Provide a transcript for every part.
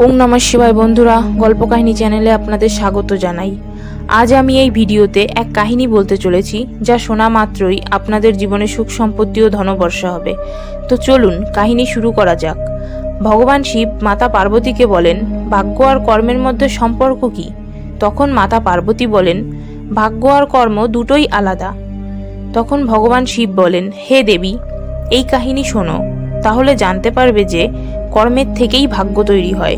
ওম নমঃ শিবায়। বন্ধুরা, গল্প কাহিনী চ্যানেলে আপনাদের স্বাগত জানাই। আজ আমি এই ভিডিওতে এক কাহিনী বলতে চলেছি, যা শোনা মাত্রই আপনাদের জীবনে সুখ সম্পত্তি ও ধনবর্ষা হবে। তো চলুন কাহিনী শুরু করা যাক। ভগবান শিব মাতা পার্বতীকে বলেন, ভাগ্য আর কর্মের মধ্যে সম্পর্ক কি? তখন মাতা পার্বতী বলেন, ভাগ্য আর কর্ম দুটোই আলাদা। তখন ভগবান শিব বলেন, হে দেবী, এই কাহিনী শোনো, তাহলে জানতে পারবে যে কর্মের থেকেই ভাগ্য তৈরি হয়।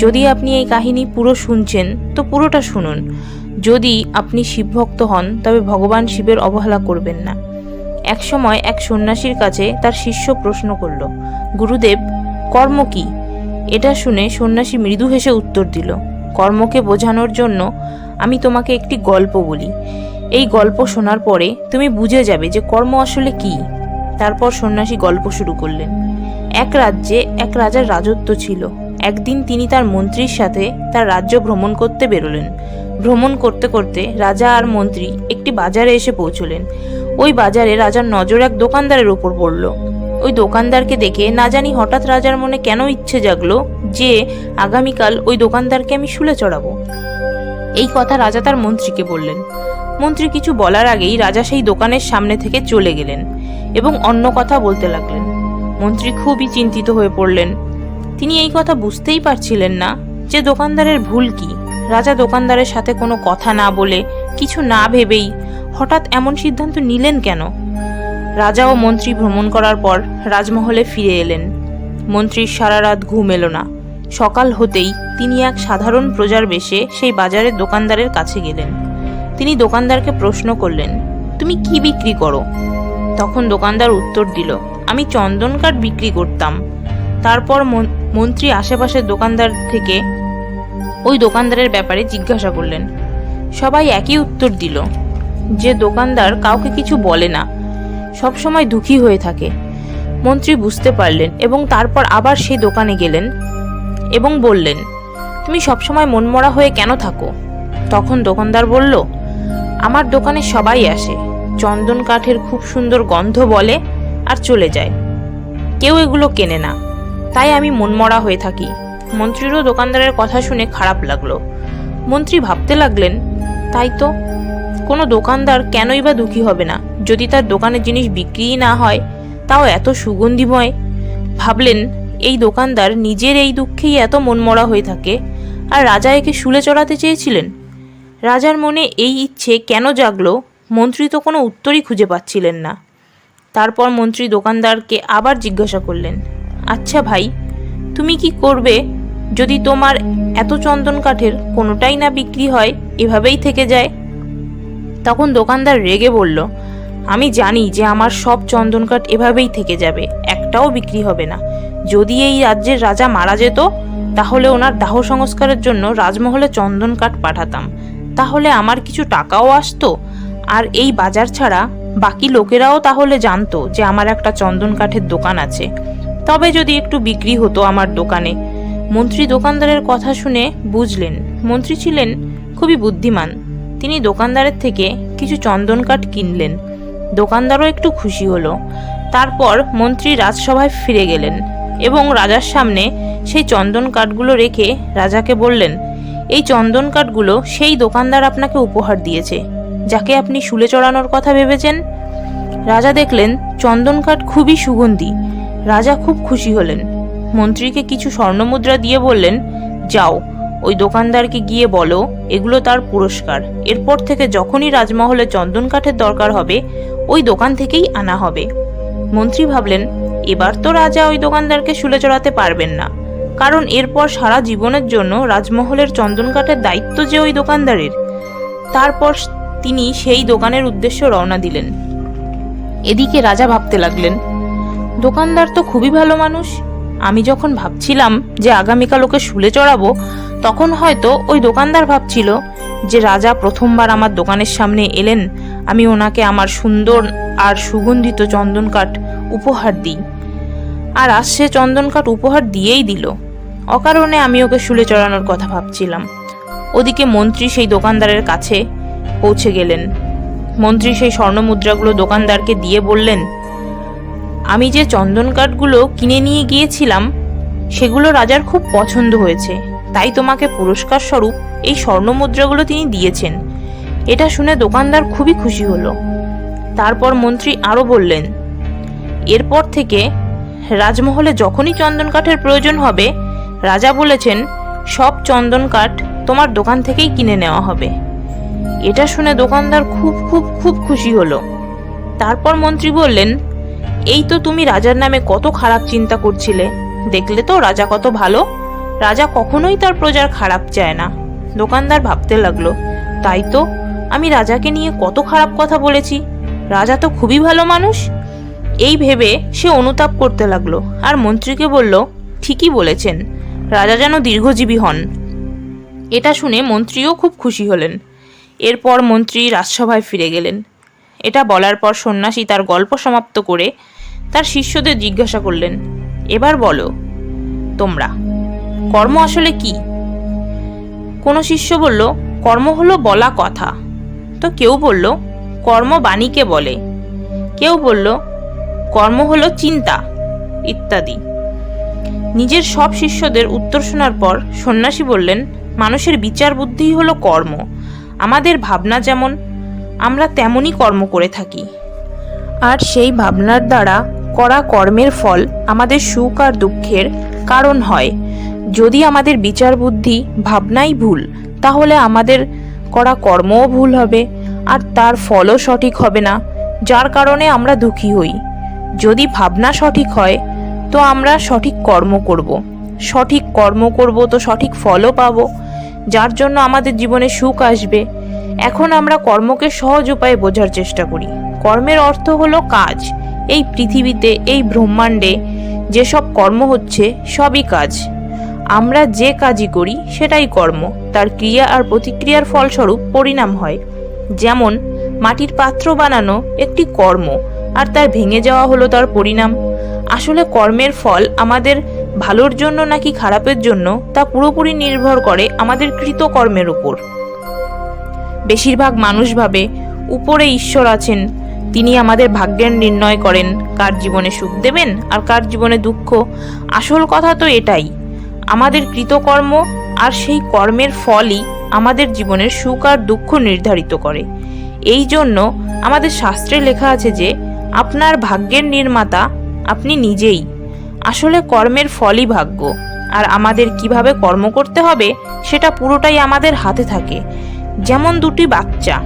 যদি আপনি এই কাহিনী পুরো শুনছেন তো পুরোটা শুনুন। যদি আপনি শিবভক্ত হন তবে ভগবান শিবের অবহেলা করবেন না। এক সময় এক সন্ন্যাসীর কাছে তার শিষ্য প্রশ্ন করল, গুরুদেব, কর্ম কি? এটা শুনে সন্ন্যাসী মৃদু হেসে উত্তর দিল, কর্মকে বোঝানোর জন্য আমি তোমাকে একটি গল্প বলি। এই গল্প শোনার পরে তুমি বুঝে যাবে যে কর্ম আসলে কি। তারপর সন্ন্যাসী গল্প শুরু করলেন। এক রাজ্যে এক রাজার রাজত্ব ছিল। একদিন তিনি তার মন্ত্রীর সাথে তার রাজ্য ভ্রমণ করতে বেরোলেন। ভ্রমণ করতে করতে রাজা আর মন্ত্রী একটি বাজারে এসে পৌঁছলেন। ওই বাজারে রাজার নজর এক দোকানদারের উপর পড়ল। ওই দোকানদারকে দেখে না জানি হঠাৎ রাজার মনে কেন ইচ্ছে জাগলো যে আগামীকাল ওই দোকানদারকে আমি শুলে চড়াবো। এই কথা রাজা তার মন্ত্রীকে বললেন। মন্ত্রী কিছু বলার আগেই রাজা সেই দোকানের সামনে থেকে চলে গেলেন এবং অন্য কথা বলতে লাগলেন। মন্ত্রী খুবই চিন্তিত হয়ে পড়লেন। তিনি এই কথা বুঝতেই পারছিলেন না যে দোকানদারের ভুল কি। রাজা দোকানদারের সাথে কোনো কথা না বলে, কিছু না ভেবেই হঠাৎ এমন সিদ্ধান্ত নিলেন কেন? রাজা ও মন্ত্রী ভ্রমণ করার পর রাজমহলে ফিরে এলেন। মন্ত্রীর সারা রাত ঘুম এলো না। সকাল হতেই তিনি এক সাধারণ প্রজার বেশে সেই বাজারের দোকানদারের কাছে গেলেন। তিনি দোকানদারকে প্রশ্ন করলেন, তুমি কি বিক্রি করো? তখন দোকানদার উত্তর দিল, আমি চন্দন কাঠ বিক্রি করতাম। তারপর মন্ত্রী আশেপাশের দোকানদার থেকে ওই দোকানদারের ব্যাপারে জিজ্ঞাসা করলেন। সবাই একই উত্তর দিল যে দোকানদার কাউকে কিছু বলে না, সবসময় দুঃখী হয়ে থাকে। মন্ত্রী বুঝতে পারলেন এবং তারপর আবার সেই দোকানে গেলেন এবং বললেন, তুমি সবসময় মনমরা হয়ে কেন থাকো? তখন দোকানদার বলল, আমার দোকানে সবাই আসে, চন্দন কাঠের খুব সুন্দর গন্ধ বলে আর চলে যায়, কেউ এগুলো কেনে না, তাই আমি মনমরা হয়ে থাকি। মন্ত্রীরও দোকানদারের কথা শুনে খারাপ লাগলো। মন্ত্রী ভাবতে লাগলেন, তাই তো, কোনো দোকানদার কেনই বা দুঃখী হবে না যদি তার দোকানের জিনিস বিক্রিই না হয়, তাও এত সুগন্ধিময়। ভাবলেন, এই দোকানদার নিজের এই দুঃখেই এত মনমরা হয়ে থাকে, আর রাজা একে শুলে চড়াতে চেয়েছিলেন। রাজার মনে এই ইচ্ছে কেন জাগলো, মন্ত্রী তো কোনো উত্তরই খুঁজে পাচ্ছিলেন না। তারপর মন্ত্রী দোকানদারকে আবার জিজ্ঞাসা করলেন, আচ্ছা ভাই, তুমি কি করবে যদি তোমার এত চন্দন কাঠের কোনোটাই না বিক্রি হয়, এভাবেই থেকে যায়? তখন দোকানদার রেগে বলল, আমি জানি যে আমার সব চন্দন কাঠ এভাবেই থেকে যাবে, একটাও বিক্রি হবে না। যদি এই রাজ্যের রাজা মারা যেত, তাহলে ওনার দাহ সংস্কারের জন্য রাজমহলে চন্দন কাঠ পাঠাতাম, তাহলে আমার কিছু টাকাও আসতো, আর এই বাজার ছাড়া বাকি লোকেরাও তাহলে জানতো যে আমার একটা চন্দন কাঠের দোকান আছে, তবে যদি একটু বিক্রি হতো আমার দোকানে। মন্ত্রী দোকানদারের কথা শুনে বুঝলেন মন্ত্রী ছিলেন খুবই বুদ্ধিমান। তিনি দোকানদারের থেকে কিছু চন্দন কাঠ কিনলেন। দোকানদারও একটু খুশি হলো। তারপর মন্ত্রী রাজসভায় ফিরে গেলেন এবং রাজার সামনে সেই চন্দন কাঠগুলো রেখে রাজাকে বললেন, এই চন্দন কাঠগুলো সেই দোকানদার আপনাকে উপহার দিয়েছে, যাকে আপনি শুলে চড়ানোর কথা ভেবেছেন। রাজা দেখলেন চন্দন কাঠ খুবই সুগন্ধি। রাজা খুব খুশি হলেন। মন্ত্রীকে কিছু স্বর্ণমুদ্রা দিয়ে বললেন, যাও, ওই দোকানদারকে গিয়ে বলো এগুলো তার পুরস্কার। এরপর থেকে যখনই রাজমহলে চন্দন কাঠের দরকার হবে, ওই দোকান থেকেই আনা হবে। মন্ত্রী ভাবলেন, এবার তো রাজা ওই দোকানদারকে শুলে চড়াতে পারবেন না, কারণ এরপর সারা জীবনের জন্য রাজমহলের চন্দন কাঠের দায়িত্ব যে ওই দোকানদারের। তারপর তিনি সেই দোকানের উদ্দেশ্যে রওনা দিলেন। এদিকে রাজা ভাবতে লাগলেন, দোকানদার তো খুবই ভালো মানুষ। আমি যখন ভাবছিলাম যে আগামীকাল ওকে শুলে চড়াবো, তখন হয়তো ওই দোকানদার ভাবছিল যে রাজা প্রথমবার আমার দোকানের সামনে এলেন, আমি ওনাকে আমার সুন্দর আর সুগন্ধিত চন্দন কাঠ উপহার দিই। আর আজ সে চন্দন কাঠ উপহার দিয়েই দিল। অকারণে আমি ওকে শুলে চড়ানোর কথা ভাবছিলাম। ওদিকে মন্ত্রী সেই দোকানদারের কাছে পৌঁছে গেলেন। মন্ত্রী সেই স্বর্ণমুদ্রাগুলো দোকানদারকে দিয়ে বললেন, আমি যে চন্দন কাঠগুলো কিনে নিয়ে গিয়েছিলাম সেগুলো রাজার খুব পছন্দ হয়েছে, তাই তোমাকে পুরস্কার স্বরূপ এই স্বর্ণ মুদ্রাগুলো তিনি দিয়েছেন। এটা শুনে দোকানদার খুবই খুশি হলো। তারপর মন্ত্রী আরও বললেন, এরপর থেকে রাজমহলে যখনই চন্দন কাঠের প্রয়োজন হবে, রাজা বলেছেন সব চন্দন কাঠ তোমার দোকান থেকেই কিনে নেওয়া হবে। এটা শুনে দোকানদার খুব খুব খুব খুশি হলো। তারপর মন্ত্রী বললেন, এই তো তুমি রাজার নামে কত খারাপ চিন্তা করছিলে, দেখলে তো রাজা কত ভালো। রাজা কখনোই তার প্রজার খারাপ চায় না। দোকানদার ভাবতে লাগলো, তাই তো, আমি রাজাকে নিয়ে কত খারাপ কথা বলেছি, রাজা তো খুবই ভালো মানুষ। এই ভেবে সে অনুতাপ করতে লাগলো আর মন্ত্রীকে বলল, ঠিকই বলেছেন, রাজা যেন দীর্ঘজীবী হন। এটা শুনে মন্ত্রীও খুব খুশি হলেন। এরপর মন্ত্রী রাজসভায় ফিরে গেলেন। এটা বলার পর সন্ন্যাসী তার গল্প সমাপ্ত করে তার শিষ্যদের জিজ্ঞাসা করলেন, এবার বলো তোমরা, কর্ম আসলে কি? কোনো শিষ্য বলল, কর্ম হলো বলা কথা। তো কেউ বলল, কর্ম বাণীকে বলে। কেউ বলল, কর্ম হলো চিন্তা, ইত্যাদি। নিজের সব শিষ্যদের উত্তর শোনার পর সন্ন্যাসী বললেন, মানুষের বিচার বুদ্ধিই হলো কর্ম। আমাদের ভাবনা যেমন, আমরা তেমনই কর্ম করে থাকি, আর সেই ভাবনার দ্বারা করা কর্মের ফল আমাদের সুখ আর দুঃখের কারণ হয়। যদি আমাদের বিচার বুদ্ধি ভাবনাই ভুল, তাহলে আমাদের করা কর্মও ভুল হবে আর তার ফলও সঠিক হবে না, যার কারণে আমরা দুঃখী হই। যদি ভাবনা সঠিক হয় তো আমরা সঠিক কর্ম করব, সঠিক কর্ম করব তো সঠিক ফলও পাবো, যার জন্য আমাদের জীবনে সুখ আসবে। এখন আমরা কর্মকে সহজ উপায়ে বোঝার চেষ্টা করি। কর্মের অর্থ হলো কাজ। এই পৃথিবীতে, এই ব্রহ্মাণ্ডে যেসব কর্ম হচ্ছে সবই কাজ। আমরা যে কাজই করি সেটাই কর্ম, তার ক্রিয়া আর প্রতিক্রিয়ার ফলস্বরূপ পরিণাম হয়। যেমন মাটির পাত্র বানানো একটি কর্ম, আর তার ভেঙে যাওয়া হলো তার পরিণাম। আসলে কর্মের ফল আমাদের ভালোর জন্য নাকি খারাপের জন্য তা পুরোপুরি নির্ভর করে আমাদের কৃতকর্মের উপর। বেশিরভাগ মানুষ ভাবে উপরে ঈশ্বর আছেন, তিনি আমাদের ভাগ্যের নির্ণয় করেন কার জীবনে সুখ দেবেন আর কার জীবনে দুঃখ। আসল কথা তো এটাই, আমাদের কৃতকর্ম আর সেই কর্মের ফলই আমাদের জীবনের সুখ আর দুঃখ নির্ধারিত করে। এই জন্য আমাদের শাস্ত্রে লেখা আছে যে আপনার ভাগ্যের নির্মাতা আপনি নিজেই। আসলে কর্মের ফলই ভাগ্য, আর আমাদের কিভাবে কর্ম করতে হবে সেটা পুরোটাই আমাদের হাতে থাকে। যেমন দুটি বাচ্চা,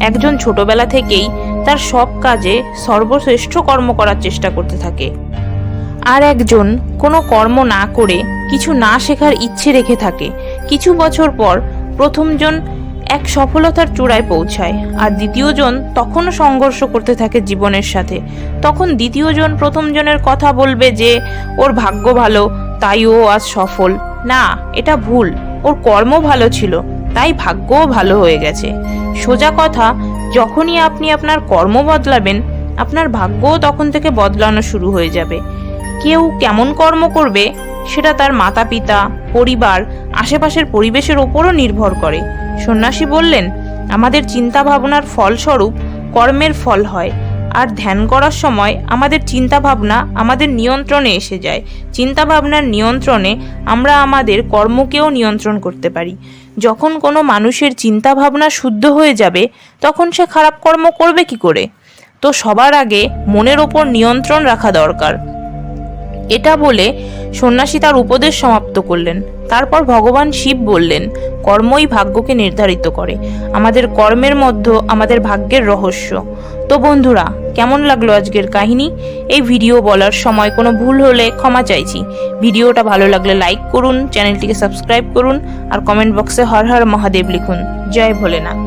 একজন ছোটবেলা থেকেই তার সব কাজে সর্বশ্রেষ্ঠ কর্ম করার চেষ্টা করতে থাকে, আর একজন কোনো কর্ম না করে কিছু না শেখার ইচ্ছে রেখে থাকে। কিছু বছর পর প্রথমজন এক সফলতার চূড়ায় পৌঁছায়, আর দ্বিতীয়জন তখনও সংঘর্ষ করতে থাকে জীবনের সাথে। তখন দ্বিতীয়জন প্রথমজনের কথা বলবে যে ওর ভাগ্য ভালো তাই ও আজ সফল। না, এটা ভুল, ওর কর্ম ভালো ছিল তাই ভাগ্যও ভালো হয়ে গেছে। সোজা কথা, যখনই আপনি আপনার কর্ম বদলাবেন, আপনার ভাগ্যও তখন থেকে বদলানো শুরু হয়ে যাবে। কেউ কেমন কর্ম করবে সেটা তার মাতা পিতা, পরিবার, আশেপাশের পরিবেশের ওপরও নির্ভর করে। সন্ন্যাসী বললেন, আমাদের চিন্তা ভাবনার ফলস্বরূপ কর্মের ফল হয়, আর ধ্যান করার সময় আমাদের চিন্তা ভাবনা আমাদের নিয়ন্ত্রণে এসে যায়। চিন্তা ভাবনার নিয়ন্ত্রণে আমরা আমাদের কর্মকেও নিয়ন্ত্রণ করতে পারি। যখন কোনো মানুষের চিন্তা ভাবনা শুদ্ধ হয়ে যাবে, তখন সে খারাপ কর্ম করবে কি করে? তো সবার আগে মনের ওপর নিয়ন্ত্রণ রাখা দরকার। এটা বলে সন্ন্যাসী তার উপদেশ সমাপ্ত করলেন। তারপর ভগবান শিব বললেন, কর্মই ভাগ্যকে নির্ধারিত করে। আমাদের কর্মের মধ্যে আমাদের ভাগ্যের রহস্য। তো বন্ধুরা, কেমন লাগলো আজকের কাহিনী? এই ভিডিও বলার সময় কোনো ভুল হলে ক্ষমা চাইছি। ভিডিওটা ভালো লাগলে লাইক করুন, চ্যানেলটিকে সাবস্ক্রাইব করুন, আর কমেন্ট বক্সে হর হর মহাদেব লিখুন। জয় ভোলেনাথ।